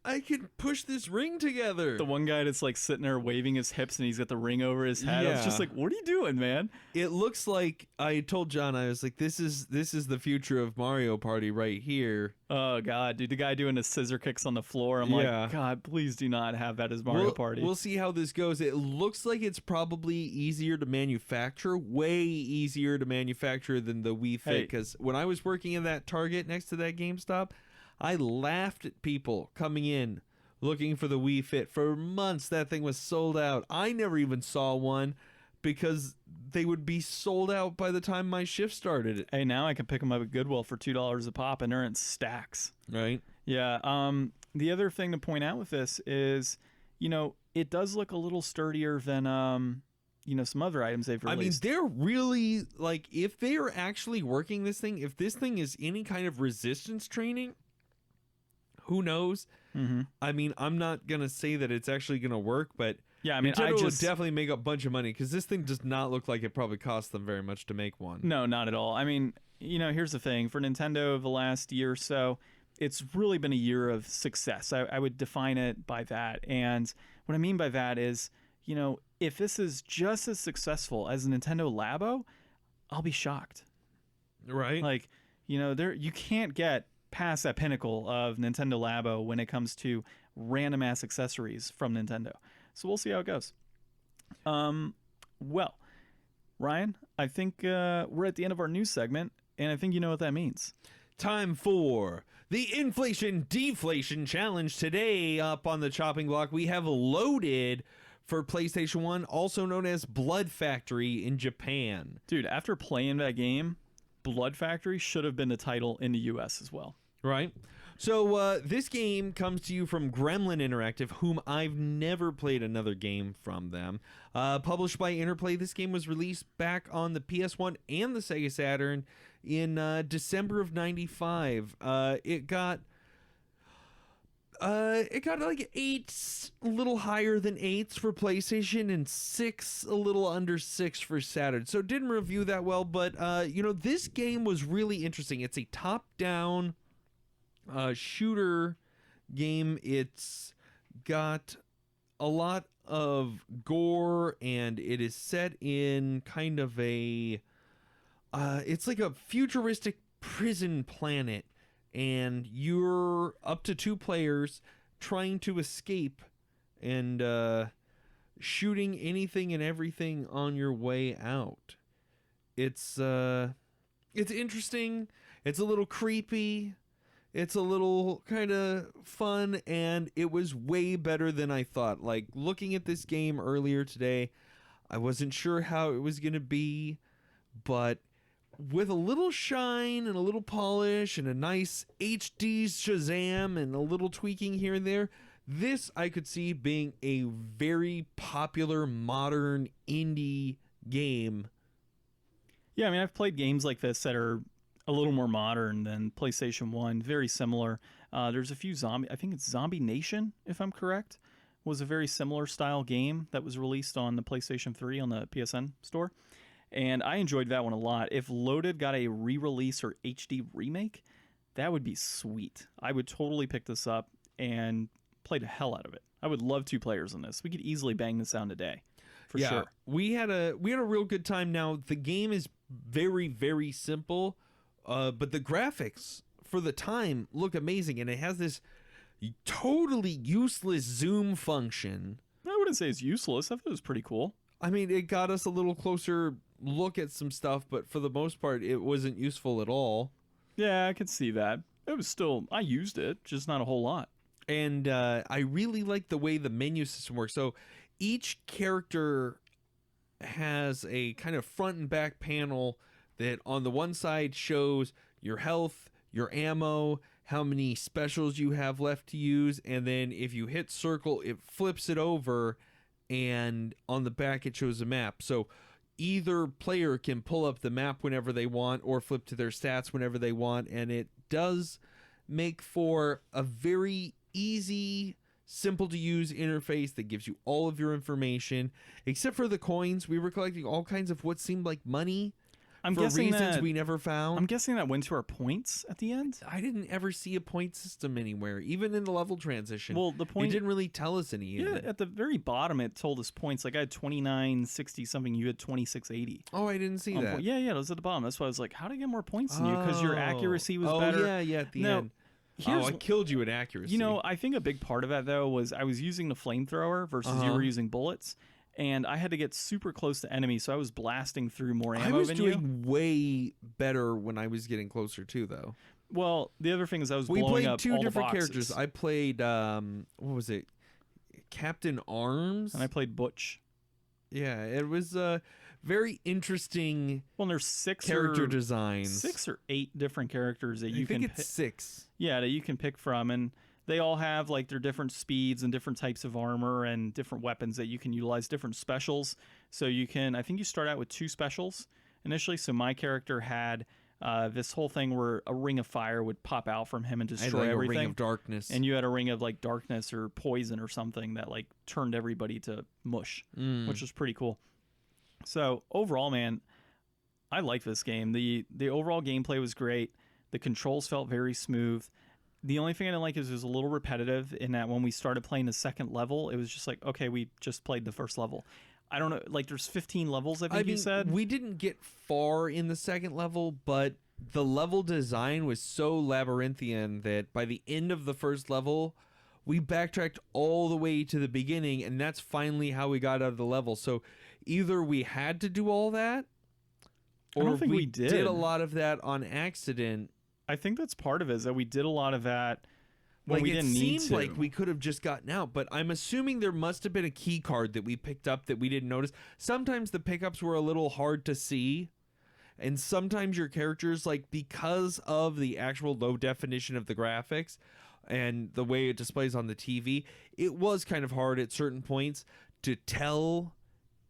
push this ring together. The one guy that's like sitting there waving his hips and he's got the ring over his head. It's just like, what are you doing, man? It looks like, I told John, I was like, this is the future of Mario Party right here. Oh god, dude, the guy doing the scissor kicks on the floor. I'm like, God, please do not have that as Mario Party. We'll see how this goes. It looks like it's probably easier to manufacture, way easier to manufacture than the Wii Fit. Because when I was working in that Target next to that GameStop, I laughed at people coming in looking for the Wii Fit. For months, that thing was sold out. I never even saw one because they would be sold out by the time my shift started. Hey, now I can pick them up at Goodwill for $2 a pop, and they're in stacks. Right. Yeah. The other thing to point out with this is, it does look a little sturdier than, some other items they've released. I mean, they're really, like, if they are actually working this thing, if this thing is any kind of resistance training, who knows? Mm-hmm. I mean, I'm not going to say that it's actually going to work, but yeah, I mean, Nintendo would definitely make a bunch of money because this thing does not look like it probably cost them very much to make one. No, not at all. I mean, here's the thing. For Nintendo the last year or so, it's really been a year of success. I would define it by that. And what I mean by that is, if this is just as successful as Nintendo Labo, I'll be shocked. Right. Like, you can't get past that pinnacle of Nintendo Labo when it comes to random ass accessories from Nintendo. So we'll see how it goes. Well, Ryan, I think we're at the end of our news segment, and I think you know what that means. Time for the Inflation Deflation Challenge. Today, up on the chopping block, we have loaded for PlayStation 1, also known as Blood Factory in Japan. Dude, after playing that game, Blood Factory should have been the title in the US as well. Right. So this game comes to you from Gremlin Interactive, whom I've never played another game from them. Published by Interplay, this game was released back on the PS1 and the Sega Saturn in December of '95. It got like 8, a little higher than 8s for PlayStation, and 6, a little under 6 for Saturn. So it didn't review that well, but this game was really interesting. It's a top-down shooter game. It's got a lot of gore, and it is set in kind of a it's like a futuristic prison planet, and you're up to 2 players trying to escape and shooting anything and everything on your way out. It's interesting. It's a little creepy. It's a little kind of fun, and it was way better than I thought. Like, looking at this game earlier today, I wasn't sure how it was going to be, but with a little shine and a little polish and a nice HD Shazam and a little tweaking here and there, this I could see being a very popular modern indie game. Yeah, I mean, I've played games like this that are a little more modern than PlayStation 1, very similar. There's a few I think it's Zombie Nation, if I'm correct, was a very similar style game that was released on the PlayStation 3 on the PSN store. And I enjoyed that one a lot. If Loaded got a re-release or HD remake, that would be sweet. I would totally pick this up and play the hell out of it. I would love 2 players on this. We could easily bang this out in a day. For sure. We had a real good time. Now, the game is very, very simple. But the graphics for the time look amazing, and it has this totally useless zoom function. I wouldn't say it's useless. I thought it was pretty cool. I mean, it got us a little closer look at some stuff, but for the most part, it wasn't useful at all. Yeah, I could see that. It was still, I used it, just not a whole lot. And I really like the way the menu system works. So each character has a kind of front and back panel that on the one side shows your health, your ammo, how many specials you have left to use, and then if you hit circle, it flips it over, and on the back it shows a map. So either player can pull up the map whenever they want or flip to their stats whenever they want, and it does make for a very easy, simple to use interface that gives you all of your information. Except for the coins, we were collecting all kinds of what seemed like money. I'm for guessing reasons that, we never found. I'm guessing that went to our points at the end. I didn't ever see a point system anywhere, even in the level transition. Well, the point, it didn't really tell us any. Yeah, at the very bottom, it told us points. Like I had 2960 something. You had 2680. Oh, I didn't see that. Yeah, it was at the bottom. That's why I was like, how did I get more points than you? Because your accuracy was better. Oh, yeah, at the end. I killed you in accuracy. You know, I think a big part of that, though, was I was using the flamethrower versus you were using bullets. And I had to get super close to enemies, so I was blasting through more ammo than you. I was doing way better when I was getting closer, too, though. Well, the other thing is I was blowing up all the boxes. We played 2 different characters. I played, what was it? Captain Arms? And I played Butch. Yeah, it was very interesting. Well, and there's 6 character designs. 6 or 8 different characters that you can pick. I think it's 6. Yeah, that you can pick from, and they all have like their different speeds and different types of armor and different weapons that you can utilize, different specials. So you can, I think you start out with 2 specials initially. So my character had this whole thing where a ring of fire would pop out from him and destroy everything. A ring of darkness. And you had a ring of like darkness or poison or something that like turned everybody to mush, which was pretty cool. So overall, man, I like this game. The overall gameplay was great. The controls felt very smooth. The only thing I didn't like is it was a little repetitive in that when we started playing the second level, it was just like, okay, we just played the first level. I don't know, like there's 15 levels, I think you said? We didn't get far in the second level, but the level design was so labyrinthian that by the end of the first level, we backtracked all the way to the beginning, and that's finally how we got out of the level. So either we had to do all that, or I don't think we did a lot of that on accident. I think that's part of it, is that we did a lot of that when we didn't need to. It seemed like we could have just gotten out, but I'm assuming there must have been a key card that we picked up that we didn't notice. Sometimes the pickups were a little hard to see, and sometimes your characters, like because of the actual low definition of the graphics and the way it displays on the TV, it was kind of hard at certain points to tell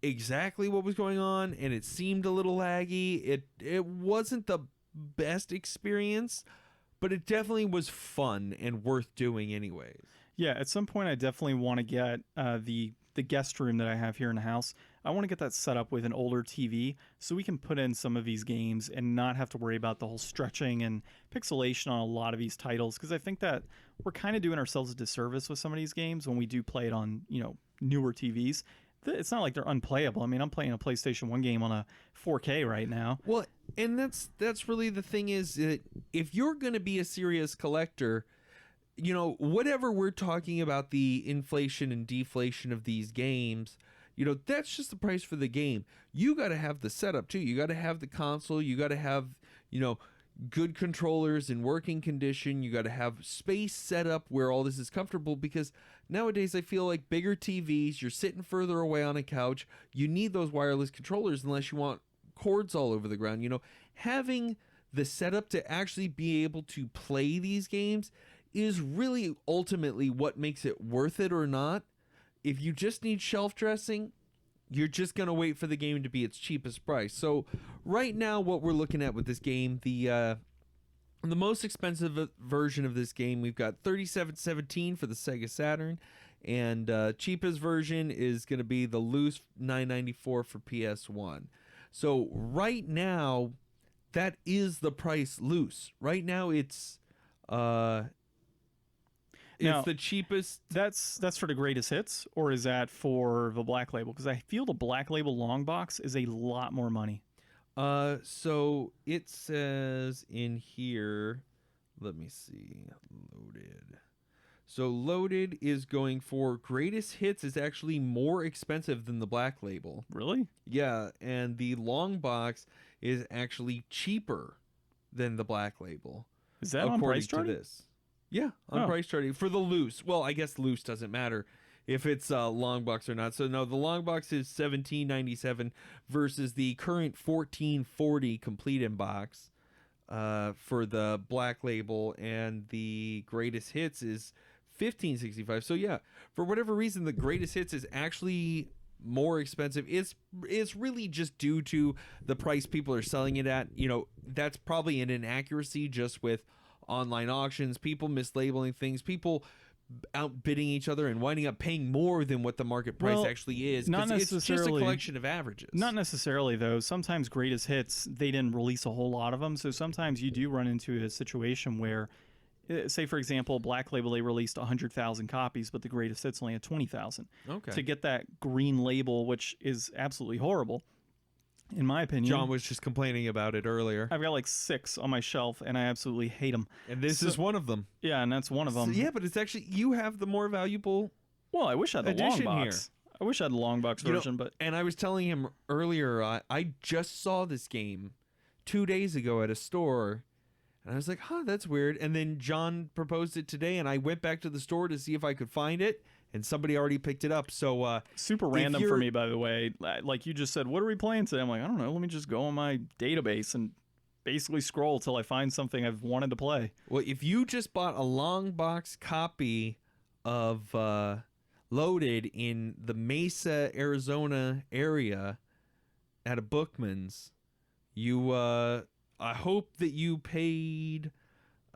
exactly what was going on, and it seemed a little laggy. It wasn't the best experience, but it definitely was fun and worth doing anyways. Yeah, at some point I definitely want to get the guest room that I have here in the house. I want to get that set up with an older TV so we can put in some of these games and not have to worry about the whole stretching and pixelation on a lot of these titles, because I think that we're kind of doing ourselves a disservice with some of these games when we do play it on, newer TVs, it's not like they're unplayable. I mean, I'm playing a PlayStation 1 game on a 4K right now. Well, and that's really the thing is that if you're going to be a serious collector, you know, whatever we're talking about the inflation and deflation of these games, you know, that's just the price for the game. You got to have the setup too. You got to have the console. You got to have, you know, good controllers in working condition. You got to have space set up where all this is comfortable, because nowadays I feel like bigger TVs, you're sitting further away on a couch. You need those wireless controllers unless you want cords all over the ground. You know, having the setup to actually be able to play these games is really ultimately what makes it worth it or not. If you just need shelf dressing, you're just going to wait for the game to be its cheapest price. So right now what we're looking at with this game, the most expensive version of this game, we've got $37.17 for the Sega Saturn, and cheapest version is going to be the loose $9.94 for PS1. So right now that is the price loose. Right now it's the cheapest. That's for the greatest hits, or is that for the Black Label? Because I feel the Black Label long box is a lot more money. So it says in here, let me see, loaded. So loaded is going for greatest hits is actually more expensive than the Black Label. Really? Yeah, and the long box is actually cheaper than the Black Label. Is that on price to charting? this? Yeah, on price charting for the loose. Well, I guess loose doesn't matter if it's a long box or not. So no, the long box is $17.97 versus the current $14.40 complete in box for the Black Label, and the greatest hits is $15.65. So yeah, for whatever reason, the greatest hits is actually more expensive. It's really just due to the price people are selling it at. You know, that's probably an inaccuracy just with online auctions, people mislabeling things, people outbidding each other and winding up paying more than what the market price actually is. Not It's just a necessarily collection of averages. Not necessarily, though. Sometimes greatest hits, they didn't release a whole lot of them, so sometimes you do run into a situation where, say for example, Black Label, they released 100,000 copies, but the greatest hits only had 20,000. Okay. To get that green label, which is absolutely horrible, in my opinion. John was just complaining about it earlier. I've got like 6 on my shelf, and I absolutely hate them. And this is one of them. Yeah, and that's one of them. So, yeah, but it's actually, you have the more valuable. Well, I wish I had the long edition box. I wish I had the long box version, but And I was telling him earlier, I just saw this game 2 days ago at a store, and I was like, that's weird. And then John proposed it today, and I went back to the store to see if I could find it, and somebody already picked it up. So super random for me, by the way. Like you just said, what are we playing today? I'm like, I don't know. Let me just go on my database and basically scroll till I find something I've wanted to play. Well, if you just bought a long box copy of Loaded in the Mesa, Arizona area at a Bookman's, you I hope that you paid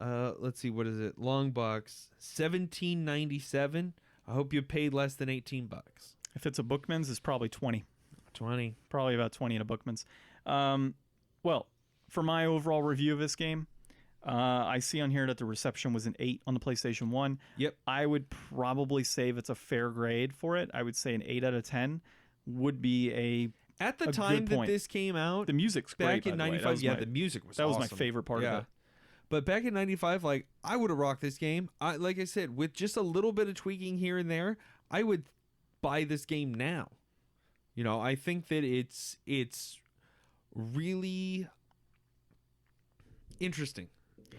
let's see, what is it? Long box $17.97. I hope you paid less than $18. If it's a Bookman's, it's probably 20. 20. Probably about 20 at a Bookman's. Well, for my overall review of this game, I see on here that the reception was an 8 on the PlayStation 1. Yep. I would probably say if it's a fair grade for it, I would say an 8 out of 10 would be a At the time that this came out, the music's great, back in '95, the music was that awesome. was my favorite part of it. But back in '95, like, I would have rocked this game. Like I said, with just a little bit of tweaking here and there, I would buy this game now. You know, I think that it's really interesting.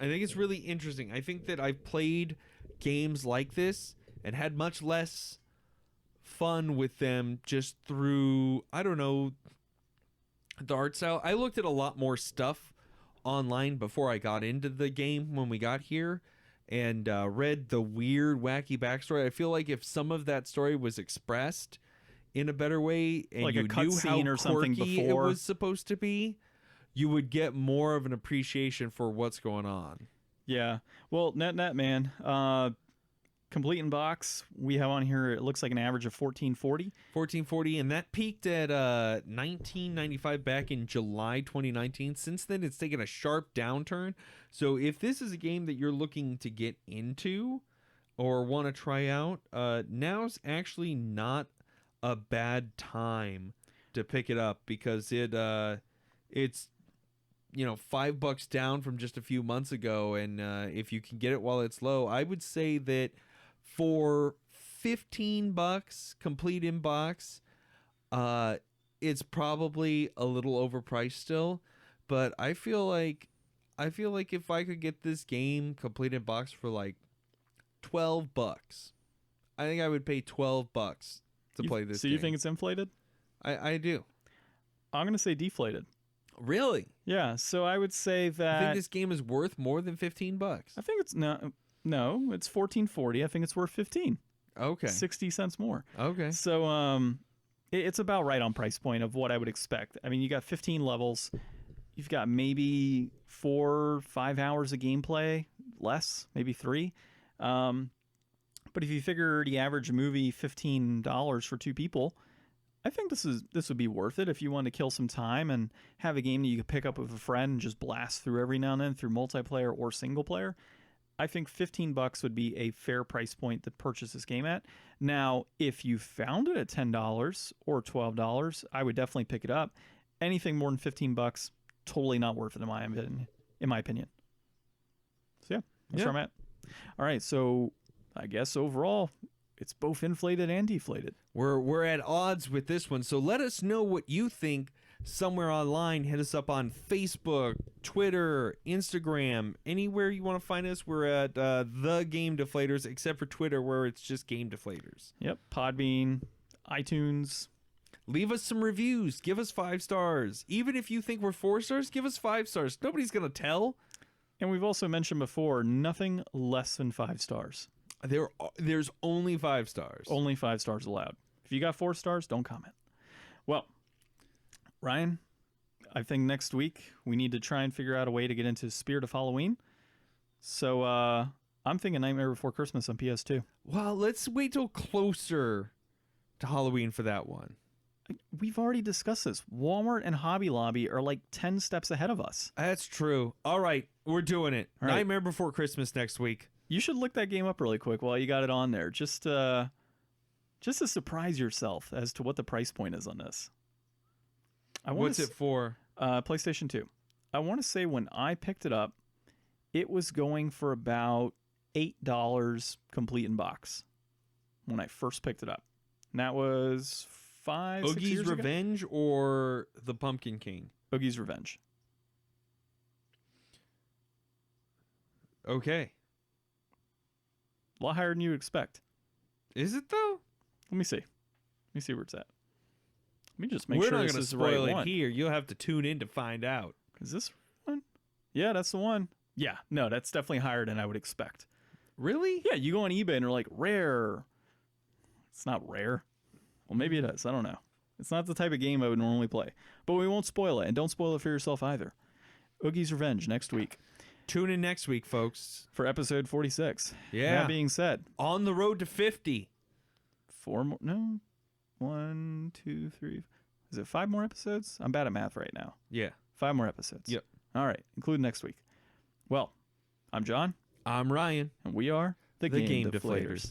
I think it's really interesting. I think that I've played games like this and had much less fun with them just through, I don't know, the art style. I looked at a lot more stuff online before I got into the game when we got here, and read the weird, wacky backstory. I feel like if some of that story was expressed in a better way, and like you a knew cutscene how or something quirky before it was supposed to be, you would get more of an appreciation for what's going on. Yeah. Well, net, man. Complete in box, we have on here, it looks like an average of 1440. 1440, and that peaked at 1995 back in July 2019. Since then, it's taken a sharp downturn. So if this is a game that you're looking to get into or want to try out, now's actually not a bad time to pick it up because it's $5 down from just a few months ago, and if you can get it while it's low, I would say that for $15 complete in box, it's probably a little overpriced still, but I feel like if I could get this game complete in box for like $12, I think I would pay $12 to play this game. So you think it's inflated? I do. I'm going to say deflated. Really? Yeah, so I would say that I think this game is worth more than $15. I think it's no, it's $14.40. I think it's worth 15. Okay. 60 cents more. Okay. So it's about right on price point of what I would expect. I mean, you got 15 levels. You've got maybe 4 or 5 hours of gameplay, less, maybe 3. But if you figure the average movie $15 for 2 people, I think this would be worth it if you want to kill some time and have a game that you could pick up with a friend and just blast through every now and then through multiplayer or single player. I think $15 would be a fair price point to purchase this game at. Now, if you found it at $10 or $12, I would definitely pick it up. Anything more than $15, totally not worth it in my opinion. So yeah, that's where I'm at. All right, so I guess overall, it's both inflated and deflated. We're at odds with this one, so let us know what you think somewhere online. Hit us up on Facebook, Twitter, Instagram, anywhere you want to find us. We're at the Game Deflators, except for Twitter, where it's just Game Deflators. Yep, Podbean, iTunes. Leave us some reviews. Give us 5 stars. Even if you think we're 4 stars, give us 5 stars. Nobody's gonna tell. And we've also mentioned before, nothing less than 5 stars. There's only 5 stars. Only 5 stars allowed. If you got 4 stars, don't comment. Well, Ryan, I think next week we need to try and figure out a way to get into Spirit of Halloween. So I'm thinking Nightmare Before Christmas on PS2. Well, let's wait till closer to Halloween for that one. We've already discussed this. Walmart and Hobby Lobby are like 10 steps ahead of us. That's true. All right, we're doing it. All right. Nightmare Before Christmas next week. You should look that game up really quick while you got it on there. Just to surprise yourself as to what the price point is on this. What's it for? PlayStation 2. I want to say when I picked it up, it was going for about $8 complete in box when I first picked it up. And that was 6 years ago. Revenge or The Pumpkin King? Oogie's Revenge. Okay. A lot higher than you would expect. Is it though? Let me see. Let me see where it's at. Let me just make We're sure not this going to is the spoil right it one. here. You'll have to tune in to find out. Is this one? Yeah, that's the one. Yeah, no, that's definitely higher than I would expect. Really? Yeah, you go on eBay and they're like, rare. It's not rare. Well, maybe it is. I don't know. It's not the type of game I would normally play. But we won't spoil it, and don't spoil it for yourself either. Oogie's Revenge next week. Tune in next week, folks. For episode 46. Yeah. That being said. On the road to 50. 4 more. No. 1, 2, 3. Is it 5 more episodes? I'm bad at math right now. Yeah. 5 more episodes. Yep. All right. Including next week. Well, I'm John. I'm Ryan. And we are the Game Deflators. Deflators.